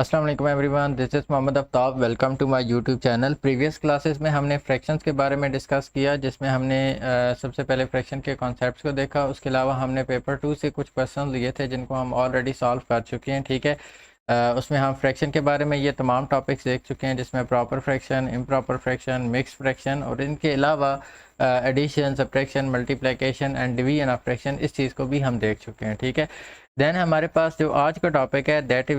अस्सलाम वालेकुम everyone, this is Mohammad Aftab. Welcome to my YouTube channel. Previous classes में हमने फ्रैक्शंस के बारे में डिस्कस किया, जिसमें हमने सबसे पहले फ्रैक्शन के कॉन्सेप्ट्स को देखा। उसके अलावा हमने पेपर 2 से कुछ क्वेश्चन लिए थे जिनको हम ऑलरेडी सॉल्व कर चुके हैं। ठीक है, उसमें हम फ्रैक्शन के बारे में ये तमाम टॉपिक्स देख चुके हैं, जिसमें proper fraction, improper fraction, mix fraction और इनके अलावा addition, subtraction, multiplication and division of fraction, इस चीज़ को भी हम देख चुके हैं। ठीक है, देन हमारे पास जो आज का टॉपिक है दैट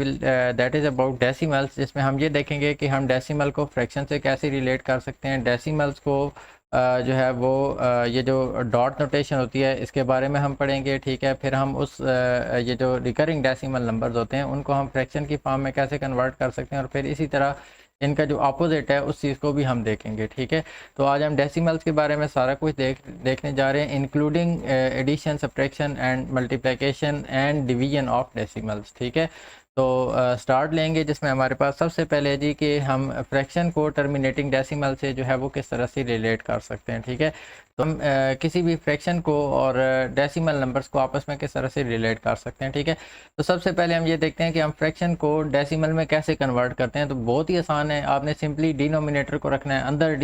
इज़ अबाउट डेसिमल्स, जिसमें हम ये देखेंगे कि हम डेसिमल को फ्रैक्शन से कैसे रिलेट कर सकते हैं। डेसिमल्स को जो है वो ये जो डॉट नोटेशन होती है इसके बारे में हम पढ़ेंगे। ठीक है, फिर हम उस ये जो रिकरिंग डेसिमल नंबर्स होते हैं उनको हम फ्रैक्शन की फॉर्म में कैसे कन्वर्ट कर सकते हैं, और फिर इसी तरह इनका जो अपोजिट है उस चीज़ को भी हम देखेंगे। ठीक है, तो आज हम डेसिमल्स के बारे में सारा कुछ देखने जा रहे हैं, including addition, subtraction and multiplication and division of decimals. ठीक है, तो स्टार्ट लेंगे, जिसमें हमारे पास सबसे पहले जी कि हम फ्रैक्शन को टर्मिनेटिंग डेसिमल से जो है वो किस तरह से रिलेट कर सकते हैं। ठीक है, तो हम किसी भी फ्रैक्शन को और डेसिमल नंबर्स को आपस में किस तरह से रिलेट कर सकते हैं। ठीक है, तो सबसे पहले हम ये देखते हैं कि हम फ्रैक्शन को डेसिमल में कैसे कन्वर्ट करते हैं। तो बहुत ही आसान है, आपने सिंपली डिनोमिनेटर को रखना है अंदर,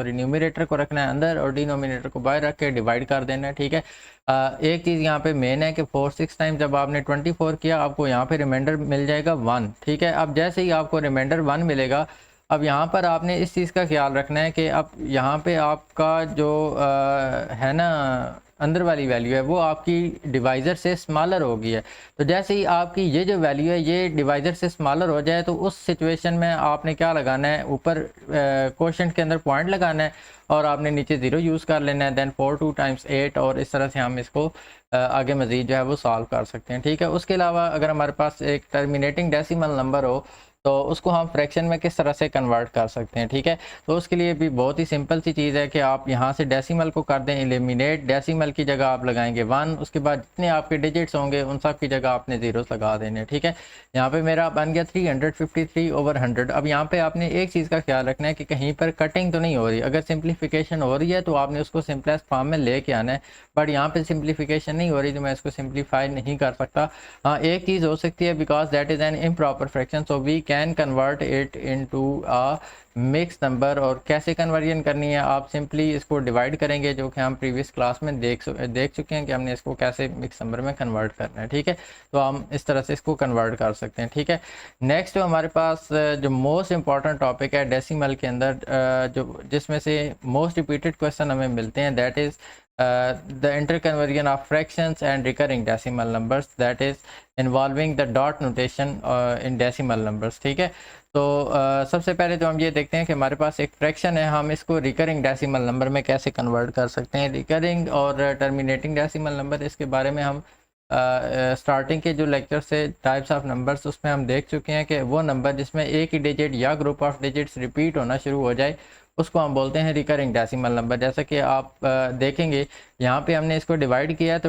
न्यूमरेटर को रखना है अंदर और डिनोमिनेटर को बाहर रख के डिवाइड कर देना है। ठीक है, एक चीज़ यहाँ पे मेन है कि 4 6 टाइम जब आपने 24 किया, आपको यहाँ पे रिमाइंडर मिल जाएगा 1। ठीक है, अब जैसे ही आपको रिमाइंडर 1 मिलेगा, अब यहाँ पर आपने इस चीज़ का ख्याल रखना है कि अब यहाँ पे आपका जो है ना अंदर वाली वैल्यू है वो आपकी डिवाइज़र से स्मॉलर हो गई है। तो जैसे ही आपकी ये जो वैल्यू है ये डिवाइज़र से स्मॉलर हो जाए, तो उस सिचुएशन में आपने क्या लगाना है, ऊपर क्वोशंट के अंदर पॉइंट लगाना है और आपने नीचे 0 यूज़ कर लेना है। देन 4 2 टाइम्स 8, और इस तरह से हम इसको आगे मज़ीद जो है वो सॉल्व कर सकते हैं। ठीक है, उसके अलावा अगर हमारे पास एक टर्मिनेटिंग डेसिमल नंबर हो तो उसको हम फ्रैक्शन में किस तरह से कन्वर्ट कर सकते हैं। ठीक है, तो उसके लिए भी बहुत ही सिंपल सी चीज़ है कि आप यहाँ से डेसिमल को कर दें एलिमिनेट। डेसिमल की जगह आप लगाएंगे 1, उसके बाद जितने आपके डिजिट्स होंगे उन सब की जगह आपने ज़ीरोस लगा देने। ठीक है, यहाँ पे मेरा बन गया 353/100। अब यहाँ पे आपने एक चीज़ का ख्याल रखना है कि कहीं पर कटिंग तो नहीं हो रही। अगर सिंप्लीफिकेशन हो रही है तो आपने उसको सिंपलेस्ट फॉर्म में लेके आना है, बट यहाँ पे सिंप्लीफिकेशन नहीं हो रही तो मैं इसको सिंप्लीफाई नहीं कर सकता। हाँ, एक चीज़ हो सकती है, because that is an improper fraction, so we can convert it into a mix number. और कैसे कन्वर्जन करनी है, आप सिंपली इसको डिवाइड करेंगे, जो कि हम प्रीवियस क्लास में देख चुके हैं कि हमने इसको कैसे मिक्स नंबर में कन्वर्ट करना है। ठीक है, तो हम इस तरह से इसको कन्वर्ट कर सकते हैं। ठीक है, नेक्स्ट जो हमारे पास जो मोस्ट इंपॉर्टेंट टॉपिक है डेसिमल के अंदर, जो जिसमें से मोस्ट रिपीटेड क्वेश्चन हमें मिलते हैं, that is the interconversion of fractions and recurring decimal numbers, that is involving the dot notation in decimal numbers। ठीक है, तो सबसे पहले तो हम ये देखते हैं कि हमारे पास एक फ्रैक्शन है, हम इसको रिकरिंग डेसिमल नंबर में कैसे कन्वर्ट कर सकते हैं। रिकरिंग और टर्मिनेटिंग डेसिमल नंबर, इसके बारे में हम स्टार्टिंग के जो लेक्चर से टाइप्स ऑफ नंबर्स, उसमें हम देख चुके हैं कि वो नंबर जिसमें एक ही डिजिट या ग्रुप ऑफ डिजिट्स रिपीट होना शुरू हो जाए उसको हम बोलते हैं रिकरिंग डेसिमल नंबर। जैसा कि आप देखेंगे यहाँ पे हमने इसको डिवाइड किया तो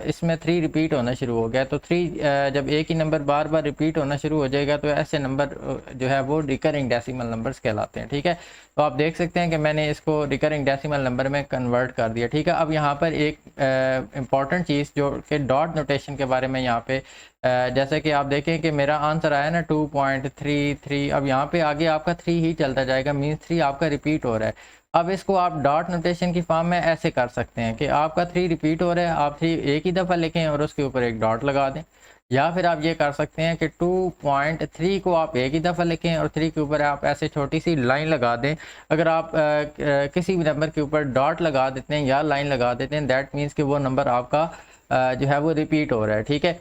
इसमें 3 रिपीट होना शुरू हो गया। तो 3 जब एक ही नंबर बार बार रिपीट होना शुरू हो जाएगा तो ऐसे नंबर जो है वो रिकरिंग डेसिमल नंबर्स कहलाते हैं। ठीक है, तो आप देख सकते हैं कि मैंने इसको रिकरिंग डेसिमल नंबर में कन्वर्ट कर दिया। ठीक है, अब यहाँ पर एक इम्पॉर्टेंट चीज़ जो कि डॉट नोटेशन के बारे में यहाँ पे जैसे कि आप देखें कि मेरा आंसर आया ना 2.33, अब यहाँ पे आगे आपका 3 ही चलता जाएगा, मीन्स 3 आपका रिपीट हो रहा है। अब इसको आप डॉट नोटेशन की फॉर्म में ऐसे कर सकते हैं कि आपका 3 रिपीट हो रहा है, आप 3 एक ही दफ़ा लिखें और उसके ऊपर एक डॉट लगा दें, या फिर आप ये कर सकते हैं कि 2.3 को आप एक ही दफ़ा लिखें और 3 के ऊपर आप ऐसे छोटी सी लाइन लगा दें। अगर आप किसी भी नंबर के ऊपर डॉट लगा देते हैं या लाइन लगा देते हैं, दैट मीन्स कि वो नंबर आपका जो है वो रिपीट हो रहा है। ठीक है,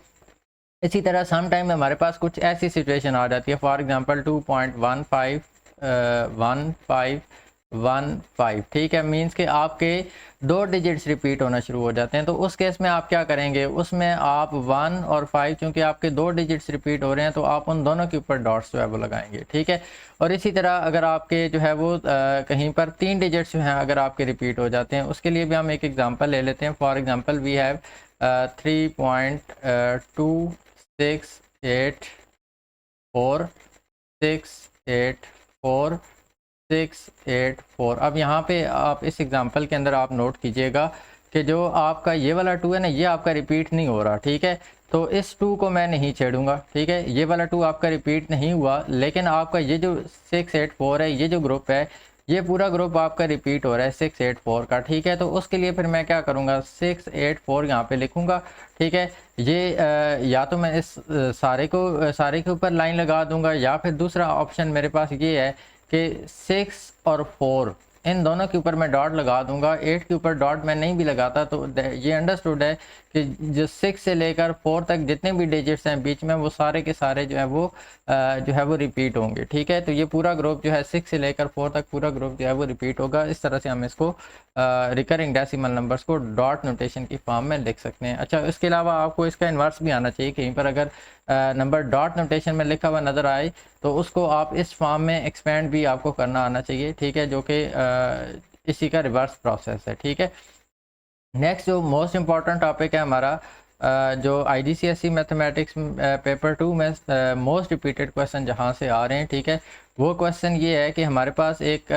इसी तरह सम टाइम हमारे पास कुछ ऐसी सिचुएशन आ जाती है, फॉर एग्जांपल 2.151515। ठीक है, मींस कि आपके 2 डिजिट्स रिपीट होना शुरू हो जाते हैं। तो उस केस में आप क्या करेंगे, उसमें आप 1 और 5, चूँकि आपके 2 डिजिट्स रिपीट हो रहे हैं तो आप उन दोनों के ऊपर डॉट्स जो है वो लगाएंगे। ठीक है, और इसी तरह अगर आपके जो है वो कहीं पर 3 डिजिट्स जो हैं अगर आपके रिपीट हो जाते हैं, उसके लिए भी हम एक एग्जांपल ले लेते हैं। फॉर एग्जांपल वी हैव 3.2684684 अब यहाँ पे आप इस एग्जांपल के अंदर आप नोट कीजिएगा कि जो आपका ये वाला 2 है ना, ये आपका रिपीट नहीं हो रहा। ठीक है, तो इस 2 को मैं नहीं छेड़ूंगा, ठीक है। ये वाला 2 आपका रिपीट नहीं हुआ, लेकिन आपका ये जो 684 है, ये जो ग्रुप है, ये पूरा ग्रुप आपका रिपीट हो रहा है 684 का, ठीक है। तो उसके लिए फिर मैं क्या करूँगा, 684 यहाँ पे लिखूँगा, ठीक है। ये या तो मैं इस सारे के ऊपर लाइन लगा दूंगा, या फिर दूसरा ऑप्शन मेरे पास ये है कि 6 और 4 इन दोनों के ऊपर मैं डॉट लगा दूंगा। 8 के ऊपर डॉट मैं नहीं भी लगाता, तो ये अंडरस्टूड है कि जो 6 से लेकर 4 तक जितने भी डिजिट्स हैं बीच में, वो सारे के सारे जो है वो रिपीट होंगे, ठीक है। तो ये पूरा ग्रुप जो है 6 से लेकर 4 तक पूरा ग्रुप जो है वो रिपीट होगा। इस तरह से हम इसको recurring decimal numbers co dot notation की फॉर्म में लिख सकते हैं। अच्छा, इसके अलावा आपको इसका इन्वर्स भी आना चाहिए। कहीं पर अगर नंबर डॉट नोटेशन में लिखा हुआ नज़र आए तो उसको आप इस फॉर्म में एक्सपेंड भी आपको करना आना चाहिए, ठीक है, जो कि इसी का रिवर्स प्रोसेस है, ठीक है। नेक्स्ट जो मोस्ट इम्पॉर्टेंट टॉपिक है हमारा, जो IGCSE मैथमेटिक्स पेपर 2 में मोस्ट रिपीटेड क्वेश्चन जहाँ से आ रहे हैं, ठीक है, वो क्वेश्चन ये है कि हमारे पास एक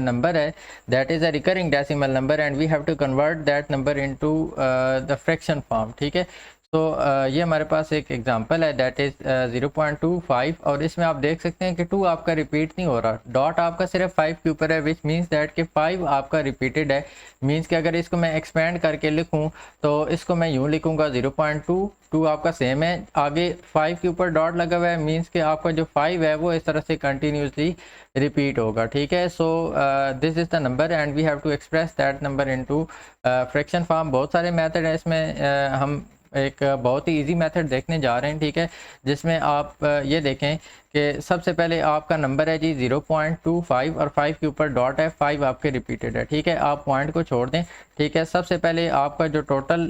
नंबर है that is a recurring decimal number and we have to convert that number into the fraction form, ठीक है। तो ये हमारे पास एक एग्जांपल है दैट इज़ 0.25, और इसमें आप देख सकते हैं कि 2 आपका रिपीट नहीं हो रहा, डॉट आपका सिर्फ 5 के ऊपर है, विच मींस दैट कि 5 आपका रिपीटेड है। मींस कि अगर इसको मैं एक्सपेंड करके लिखूं तो इसको मैं यूँ लिखूंगा 0.2 आपका सेम है, आगे 5 के ऊपर डॉट लगा हुआ है, मींस कि आपका जो 5 है वो इस तरह से कंटिन्यूसली रिपीट होगा, ठीक है। So this is the number and we have to express that number into fraction form. बहुत सारे मेथड है इसमें, हम एक बहुत ही इजी मेथड देखने जा रहे हैं, ठीक है, जिसमें आप ये देखें कि सबसे पहले आपका नंबर है जी 0.25 और 5 के ऊपर डॉट है, 5 आपके रिपीटेड है, ठीक है। आप पॉइंट को छोड़ दें, ठीक है। सबसे पहले आपका जो टोटल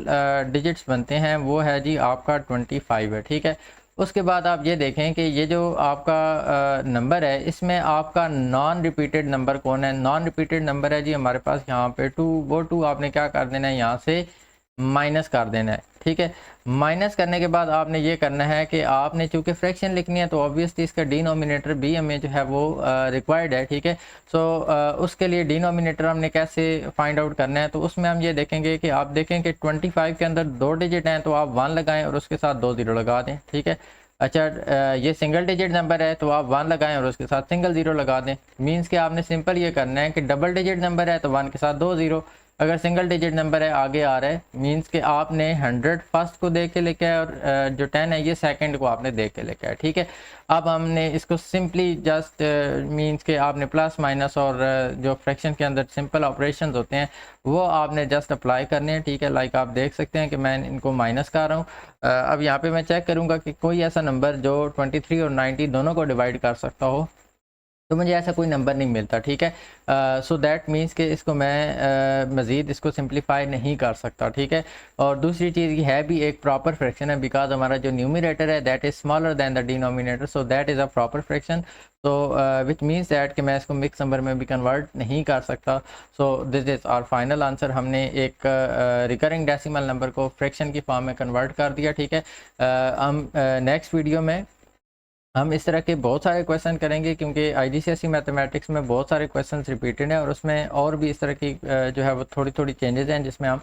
डिजिट्स बनते हैं वो है जी आपका 25 है, ठीक है। उसके बाद आप ये देखें कि ये जो आपका नंबर है इसमें आपका नॉन रिपीटेड नंबर कौन है। नॉन रिपीटेड नंबर है जी हमारे पास यहाँ पे 2, वो 2 आपने क्या कर देना है, यहाँ से माइनस कर देना है, ठीक है। माइनस करने के बाद आपने ये करना है कि आपने चूंकि फ्रैक्शन लिखनी है तो ऑब्वियसली इसका डिनोमिनेटर भी हमें जो है वो रिक्वायर्ड है, ठीक है। सो उसके लिए डिनोमिनेटर हमने कैसे फाइंड आउट करना है, तो उसमें हम ये देखेंगे कि आप देखें कि 25 के अंदर 2 डिजिट हैं तो आप 1 लगाएं और उसके साथ 2 0 लगा दें, ठीक है। अच्छा, ये सिंगल डिजिट नंबर है तो आप 1 लगाएं और उसके साथ सिंगल 0 लगा दें। मीन्स कि आपने सिंपल ये करना है कि डबल डिजिट नंबर है तो 1 के साथ 2 0, अगर सिंगल डिजिट नंबर है आगे आ रहा है, मींस कि आपने 100 फर्स्ट को देख के लेके आए और जो 10 है ये सेकंड को आपने देख के लेके आए, ठीक है। अब हमने इसको सिंपली जस्ट मींस कि आपने प्लस माइनस और जो फ्रैक्शन के अंदर सिंपल ऑपरेशंस होते हैं वो आपने जस्ट अप्लाई करने हैं, ठीक है। लाइक आप देख सकते हैं कि मैं इनको माइनस कर रहा हूँ। अब यहाँ पे मैं चेक करूँगा कि कोई ऐसा नंबर जो 23 और 90 दोनों को डिवाइड कर सकता हो, तो मुझे ऐसा कोई नंबर नहीं मिलता, ठीक है। सो दैट मीन्स कि इसको मैं मज़ीद इसको सिंप्लीफाई नहीं कर सकता, ठीक है। और दूसरी चीज़ ये है भी एक प्रॉपर फ्रैक्शन है, बिकॉज हमारा जो न्यूमरेटर है that is smaller than the denominator, so that is a proper fraction. तो विच मीन्स दैट कि मैं इसको मिक्स नंबर में भी कन्वर्ट नहीं कर सकता। So this is our final answer. हमने एक रिकरिंग डेसिमल नंबर को फ्रैक्शन की फॉर्म में कन्वर्ट कर दिया, ठीक है। हम नेक्स्ट वीडियो में हम इस तरह के बहुत सारे क्वेश्चन करेंगे, क्योंकि IGCSE मैथमेटिक्स में बहुत सारे क्वेश्चंस रिपीटेड हैं और उसमें और भी इस तरह की जो है वो थोड़ी थोड़ी चेंजेस हैं, जिसमें हम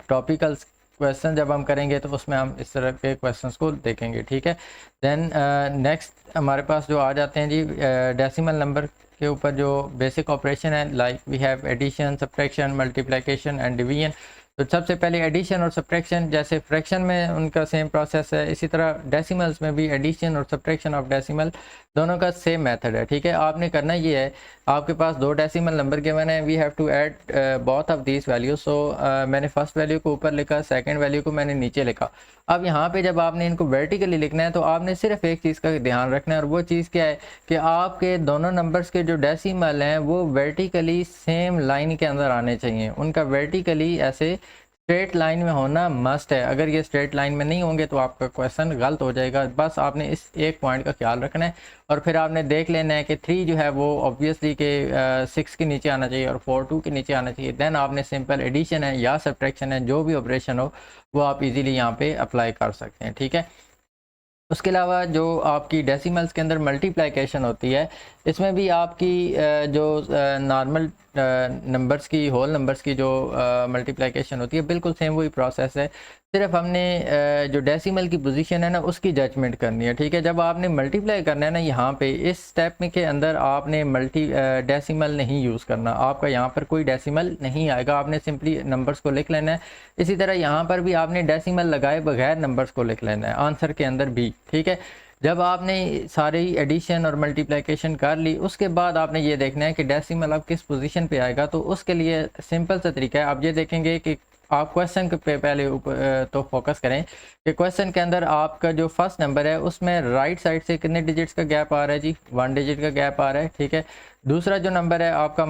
टॉपिकल क्वेश्चन जब हम करेंगे तो उसमें हम इस तरह के क्वेश्चंस को देखेंगे, ठीक है। देन नेक्स्ट हमारे पास जो आ जाते हैं जी डेसिमल नंबर के ऊपर जो बेसिक ऑपरेशन है, like we have addition, subtraction, multiplication and division. तो सबसे पहले एडिशन और सब्ट्रैक्शन, जैसे फ्रैक्शन में उनका सेम प्रोसेस है, इसी तरह डेसिमल्स में भी एडिशन और सब्ट्रैक्शन ऑफ डेसिमल दोनों का सेम मेथड है, ठीक है। आपने करना ये है, आपके पास 2 डेसिमल नंबर गिवन है, we have to add both of these values. So मैंने फर्स्ट वैल्यू को ऊपर लिखा, सेकंड वैल्यू को मैंने नीचे लिखा। अब यहाँ पे जब आपने इनको वर्टिकली लिखना है तो आपने सिर्फ एक चीज़ का ध्यान रखना है, और वो चीज़ क्या है कि आपके दोनों नंबर्स के जो डेसिमल हैं वो वर्टिकली सेम लाइन के अंदर आने चाहिए, उनका वर्टिकली ऐसे स्ट्रेट लाइन में होना मस्ट है। अगर ये स्ट्रेट लाइन में नहीं होंगे तो आपका क्वेश्चन गलत हो जाएगा। बस आपने इस एक पॉइंट का ख्याल रखना है, और फिर आपने देख लेना है कि 3 जो है वो ऑब्वियसली के 6 के नीचे आना चाहिए और 4 2 के नीचे आना चाहिए। देन आपने सिंपल एडिशन है या सब्ट्रैक्शन है, जो भी ऑपरेशन हो वो आप इजीली यहाँ पे अप्लाई कर सकते हैं, ठीक है। उसके अलावा जो आपकी डेसिमल्स के अंदर मल्टीप्लिकेशन होती है, इसमें भी आपकी जो नॉर्मल नंबर्स की, होल नंबर्स की जो मल्टीप्लिकेशन होती है, बिल्कुल सेम वही प्रोसेस है। सिर्फ हमने जो डेसिमल की पोजीशन है ना उसकी जजमेंट करनी है, ठीक है। जब आपने मल्टीप्लाई करना है ना यहाँ पे इस स्टेप में के अंदर आपने डेसिमल नहीं यूज़ करना, आपका यहाँ पर कोई डेसिमल नहीं आएगा, आपने सिंपली नंबर्स को लिख लेना है। इसी तरह यहाँ पर भी आपने डेसिमल लगाए बगैर नंबर्स को लिख लेना है आंसर के अंदर भी, ठीक है। जब आपने सारी एडिशन और मल्टीप्लिकेशन कर ली उसके बाद आपने ये देखना है कि डेसिमल अब किस पोजीशन पे आएगा। तो उसके लिए सिंपल सा तरीका है, आप ये देखेंगे कि आप क्वेश्चन पे पहले तो फोकस करें कि क्वेश्चन के अंदर आपका जो फर्स्ट नंबर है उसमें राइट साइड से कितने डिजिट्स का गैप आ रहा है जी, 1 डिजिट का गैप आ रहा है, ठीक है। दूसरा जो नंबर है आपका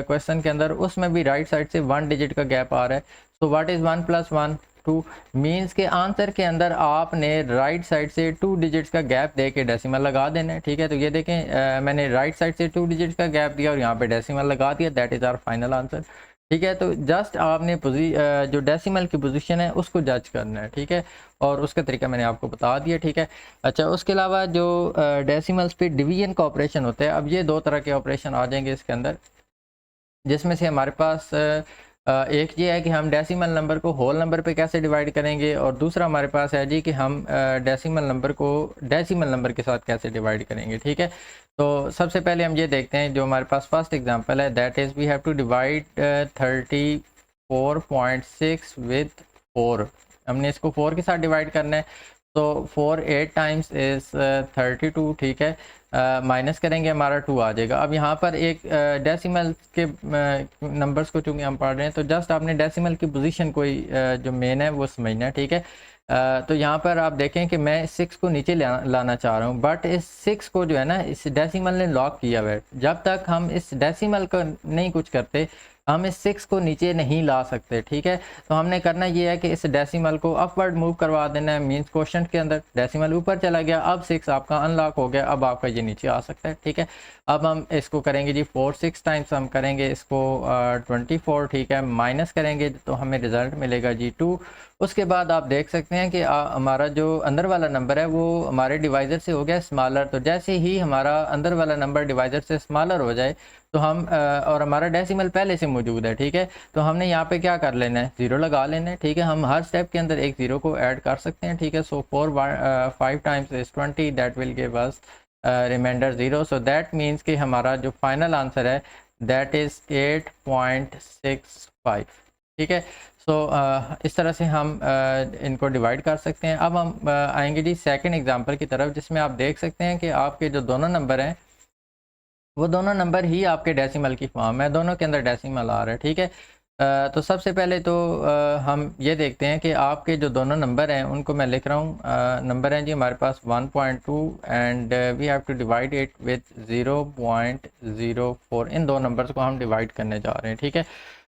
क्वेश्चन के अंदर उसमें भी राइट साइड से 1 डिजिट का गैप आ रहा है। सो व्हाट इज़ 1 + 1 2 मीन्स के आंसर के अंदर आपने राइट साइड से 2 डिजिट्स का गैप दे के डेसिमल लगा देना है, ठीक है। तो ये देखें मैंने राइट साइड से 2 डिजिट्स का गैप दिया और यहाँ पे डेसिमल लगा दिया, that is our final answer, ठीक है। तो जस्ट आपने जो डेसिमल की पोजीशन है उसको जज करना है, ठीक है। और उसका तरीका मैंने आपको बता दिया, ठीक है। अच्छा, उसके अलावा जो डेसिमल्स पे डिवीजन का ऑपरेशन होता है, अब ये 2 तरह के ऑपरेशन आ जाएंगे इसके अंदर, जिसमें से हमारे पास एक ये है कि हम डेसिमल नंबर को होल नंबर पे कैसे डिवाइड करेंगे, और दूसरा हमारे पास है जी कि हम डेसिमल नंबर को डेसिमल नंबर के साथ कैसे डिवाइड करेंगे, ठीक है। तो सबसे पहले हम ये देखते हैं जो हमारे पास फर्स्ट एग्जांपल है, that is we have to divide 34.6 with 4। हमने इसको 4 के साथ डिवाइड करना है। तो 4 8 टाइम्स इज़ 32, ठीक है। माइनस करेंगे हमारा 2 आ जाएगा। अब यहाँ पर एक डेसिमल के नंबर्स को चूँकि हम पढ़ रहे हैं तो जस्ट आपने डेसिमल की पोजीशन कोई जो मेन है वो समझना है, ठीक है। तो यहाँ पर आप देखें कि मैं 6 को नीचे लाना चाह रहा हूँ, बट इस 6 को जो है ना इस डेसिमल ने लॉक किया हुआ है। जब तक हम इस डेसिमल को नहीं कुछ करते हम इस 6 को नीचे नहीं ला सकते, ठीक है। तो हमने करना ये है कि इस डेसिमल को अपवर्ड मूव करवा देना है, मींस क्वोशंट के अंदर डेसिमल ऊपर चला गया, अब 6 आपका अनलॉक हो गया, अब आपका ये नीचे आ सकता है, ठीक है। अब हम इसको करेंगे जी 4 6 टाइम्स हम करेंगे इसको 24, ठीक है। माइनस करेंगे तो हमें रिजल्ट मिलेगा जी 2। उसके बाद आप देख सकते हैं कि हमारा जो अंदर वाला नंबर है वो हमारे डिवाइज़र से हो गया स्मॉलर। तो जैसे ही हमारा अंदर वाला नंबर डिवाइज़र से स्मॉलर हो जाए तो हम और हमारा डेसिमल पहले से मौजूद है, ठीक है। तो हमने यहाँ पे क्या कर लेना है, 0 लगा लेना है, ठीक है। हम हर स्टेप के अंदर एक 0 को ऐड कर सकते हैं, ठीक है। So 5 times is 20, that will give us remainder 0। So that means कि हमारा जो फाइनल आंसर है दैट इज़ 8.65, ठीक है। सो इस तरह से हम इनको डिवाइड कर सकते हैं। अब हम आएंगे जी सेकंड एग्जांपल की तरफ, जिसमें आप देख सकते हैं कि आपके जो दोनों नंबर हैं वो दोनों नंबर ही आपके डेसिमल की फॉर्म है, दोनों के अंदर डेसिमल आ रहा है, ठीक है। तो सबसे पहले तो हम ये देखते हैं कि आपके जो दोनों नंबर हैं उनको मैं लिख रहा हूँ। नंबर हैं जी हमारे पास 1.2 and we have to divide it with 0.04। इन दो नंबर्स को हम डिवाइड करने जा रहे हैं, ठीक है।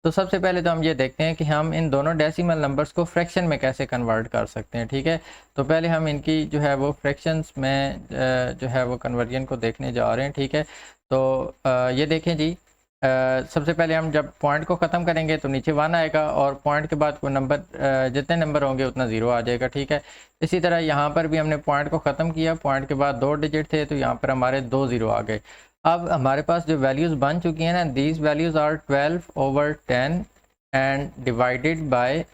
तो सबसे पहले तो हम ये देखते हैं कि हम इन दोनों डेसिमल नंबर्स को फ्रैक्शन में कैसे कन्वर्ट कर सकते हैं, ठीक है। तो पहले हम इनकी जो है वो फ्रैक्शंस में जो है वो कन्वर्जन को देखने जा रहे हैं, ठीक है। तो ये देखें जी, सबसे पहले हम जब पॉइंट को ख़त्म करेंगे तो नीचे 1 आएगा और पॉइंट के बाद कोई नंबर जितने नंबर होंगे उतना 0 आ जाएगा, ठीक है। इसी तरह यहाँ पर भी हमने पॉइंट को ख़त्म किया, पॉइंट के बाद 2 डिजिट थे तो यहाँ पर हमारे 2 0 आ गए। अब हमारे पास जो वैल्यूज़ बन चुकी हैं ना, these values are 12/10 and divided by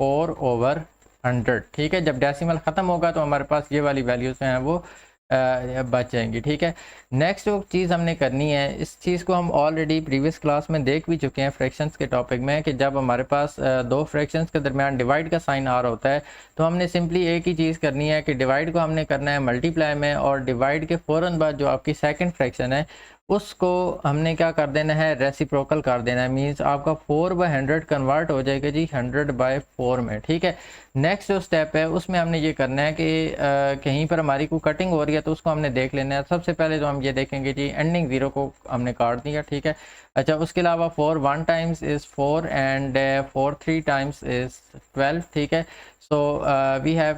4/100, ठीक है। जब डेसिमल ख़त्म होगा तो हमारे पास ये वाली वैल्यूज़ हैं वो बच जाएंगी, ठीक है। नेक्स्ट जो चीज़ हमने करनी है, इस चीज़ को हम ऑलरेडी प्रीवियस क्लास में देख भी चुके हैं फ्रैक्शंस के टॉपिक में, कि जब हमारे पास दो फ्रैक्शंस के दरमियान डिवाइड का साइन आ रहा होता है तो हमने सिंपली एक ही चीज़ करनी है कि डिवाइड को हमने करना है मल्टीप्लाई में, और डिवाइड के फ़ौरन बाद जो आपकी सेकंड फ्रैक्शन है उसको हमने क्या कर देना है, रेसिप्रोकल कर देना है। मींस आपका 4/100 कन्वर्ट हो जाएगा जी 100/4 में, ठीक है। नेक्स्ट जो स्टेप है उसमें हमने ये करना है कि कहीं पर हमारी कोई कटिंग हो रही है तो उसको हमने देख लेना है। सबसे पहले तो हम ये देखेंगे जी एंडिंग 0 को हमने काट दिया, ठीक है। अच्छा, उसके अलावा 4 1 times is 4 and 4 3 times is 12, ठीक है। सो वी हैव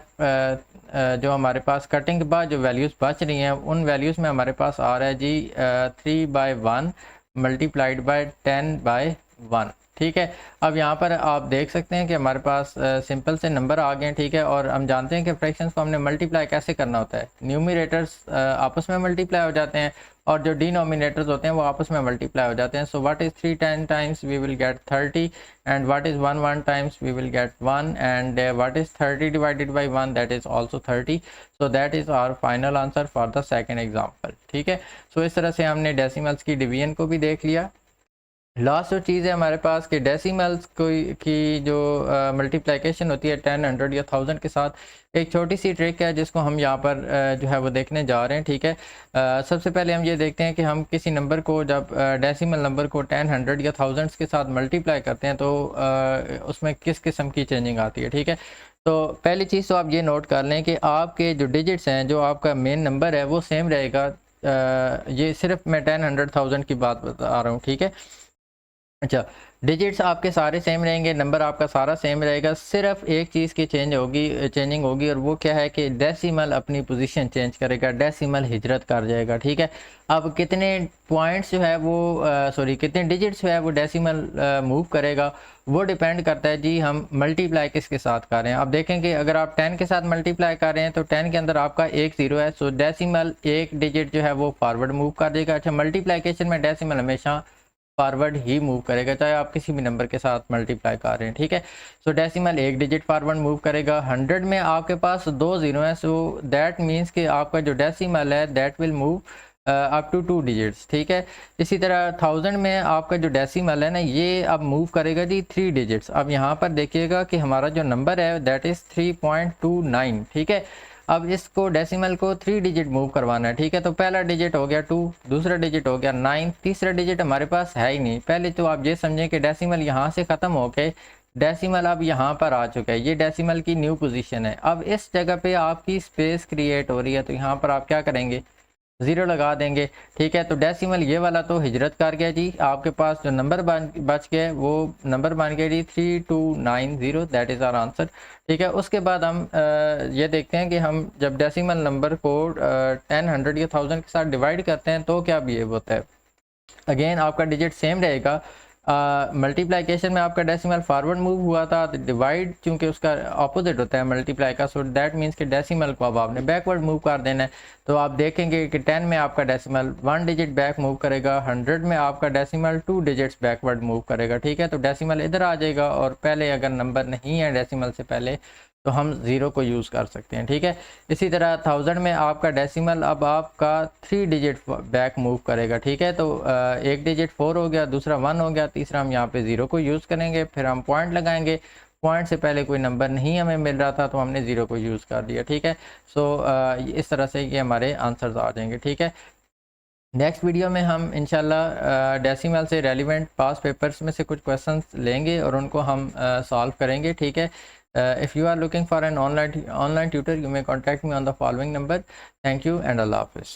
जो हमारे पास कटिंग के बाद जो वैल्यूज़ बच रही हैं उन वैल्यूज़ में हमारे पास आ रहा है जी 3/1 मल्टीप्लाइड बाय 10/1, ठीक है। अब यहाँ पर आप देख सकते हैं कि हमारे पास सिंपल से नंबर आ गए हैं, ठीक है। और हम जानते हैं कि फ्रैक्शंस को हमने मल्टीप्लाई कैसे करना होता है। न्यूमरेटर्स आपस में मल्टीप्लाई हो जाते हैं और जो डिनोमिनेटर्स होते हैं वो आपस में मल्टीप्लाई हो जाते हैं। So what is 3 10 times we will get 30 and what is 1 1 times we will get 1 and what is 30 divided by 1 that is also 30। So that is our final answer for the second example, ठीक है। सो इस तरह से हमने decimals की division को भी देख लिया। लास्ट जो चीज़ है हमारे पास कि डेसिमल्स की जो मल्टीप्लिकेशन होती है 10 100 या 1000 के साथ, एक छोटी सी ट्रिक है जिसको हम यहाँ पर जो है वो देखने जा रहे हैं, ठीक है। सबसे पहले हम ये देखते हैं कि हम किसी नंबर को जब डेसिमल नंबर को 10 100 या 1000 के साथ मल्टीप्लाई करते हैं तो उसमें किस किस्म की चेंजिंग आती है, ठीक है। तो पहली चीज़ तो आप ये नोट कर लें कि आपके जो डिजिट्स हैं, जो आपका मेन नंबर है वो सेम रहेगा। ये सिर्फ मैं 10 100 1000 की बात बता रहा हूँ, ठीक है। अच्छा, डिजिट्स आपके सारे सेम रहेंगे, नंबर आपका सारा सेम रहेगा, सिर्फ एक चीज़ की चेंजिंग होगी और वो क्या है कि डेसिमल अपनी पोजीशन चेंज करेगा, डेसिमल हिजरत कर जाएगा, ठीक है। अब कितने पॉइंट्स जो है वो कितने डिजिट्स जो है वो डेसिमल मूव करेगा वो डिपेंड करता है जी हम मल्टीप्लाई किसके साथ कर रहे हैं। अब देखें कि अगर आप 10 के साथ मल्टीप्लाई कर रहे हैं तो 10 के अंदर आपका एक ज़ीरो है, सो डेसिमल एक डिजिट जो है वो फॉरवर्ड मूव कर देगा। अच्छा, मल्टीप्लिकेशन में डेसिमल हमेशा फॉरवर्ड ही मूव करेगा, चाहे आप किसी भी नंबर के साथ मल्टीप्लाई कर रहे हैं, ठीक है। सो डेसिमल एक डिजिट फॉरवर्ड मूव करेगा। 100 में आपके पास 2 ज़ीरो हैं, सो दैट मीन्स कि आपका जो डेसिमल है that will move up to 2 digits, ठीक है। इसी तरह 1000 में आपका जो डेसिमल है ना ये अब मूव करेगा जी 3 डिजिट्स। अब यहाँ पर देखिएगा कि हमारा जो नंबर है दैट इज़ 3.29, ठीक है। अब इसको डेसिमल को 3 डिजिट मूव करवाना है, ठीक है। तो पहला डिजिट हो गया 2, दूसरा डिजिट हो गया 9, तीसरा डिजिट हमारे पास है ही नहीं। पहले तो आप ये समझें कि डेसिमल यहाँ से ख़त्म होके डेसिमल अब यहाँ पर आ चुका है, ये डेसिमल की न्यू पोजीशन है। अब इस जगह पे आपकी स्पेस क्रिएट हो रही है, तो यहाँ पर आप क्या करेंगे, ज़ीरो लगा देंगे, ठीक है। तो डेसिमल ये वाला तो हिजरत कर गया जी, आपके पास जो नंबर बच गया वो नंबर बन गया जी 3290, दैट इज़ आवर आंसर, ठीक है। उसके बाद हम ये देखते हैं कि हम जब डेसिमल नंबर को 10 100 या 1000 के साथ डिवाइड करते हैं तो क्या बिहेव होता है। अगेन आपका डिजिट सेम रहेगा। मल्टीप्लिकेशन में आपका डेसिमल फॉरवर्ड मूव हुआ था, तो डिवाइड चूंकि उसका ऑपोजिट होता है मल्टीप्लाई का, सो दैट मीन्स कि डेसिमल को अब आपने बैकवर्ड मूव कर देना है। तो आप देखेंगे कि 10 में आपका डेसिमल 1 डिजिट बैक मूव करेगा, 100 में आपका डेसिमल 2 डिजिट्स बैकवर्ड मूव करेगा, ठीक है। तो डेसिमल इधर आ जाएगा और पहले अगर नंबर नहीं है डेसिमल से पहले तो हम ज़ीरो को यूज़ कर सकते हैं, ठीक है। इसी तरह 1000 में आपका डेसिमल अब आपका 3 डिजिट बैक मूव करेगा, ठीक है। तो एक डिजिट 4 हो गया, दूसरा 1 हो गया, तीसरा हम यहाँ पे ज़ीरो को यूज़ करेंगे, फिर हम पॉइंट लगाएंगे, पॉइंट से पहले कोई नंबर नहीं हमें मिल रहा था तो हमने ज़ीरो को यूज़ कर दिया, ठीक है। सो इस तरह से ये हमारे आंसर्स आ जाएंगे, ठीक है। नेक्स्ट वीडियो में हम इंशाल्लाह डेसिमल से रेलिवेंट पास पेपर्स में से कुछ क्वेश्चंस लेंगे और उनको हम सॉल्व करेंगे, ठीक है। If you are looking for an online tutor, you may contact me on the following number. Thank you and Allah Hafiz.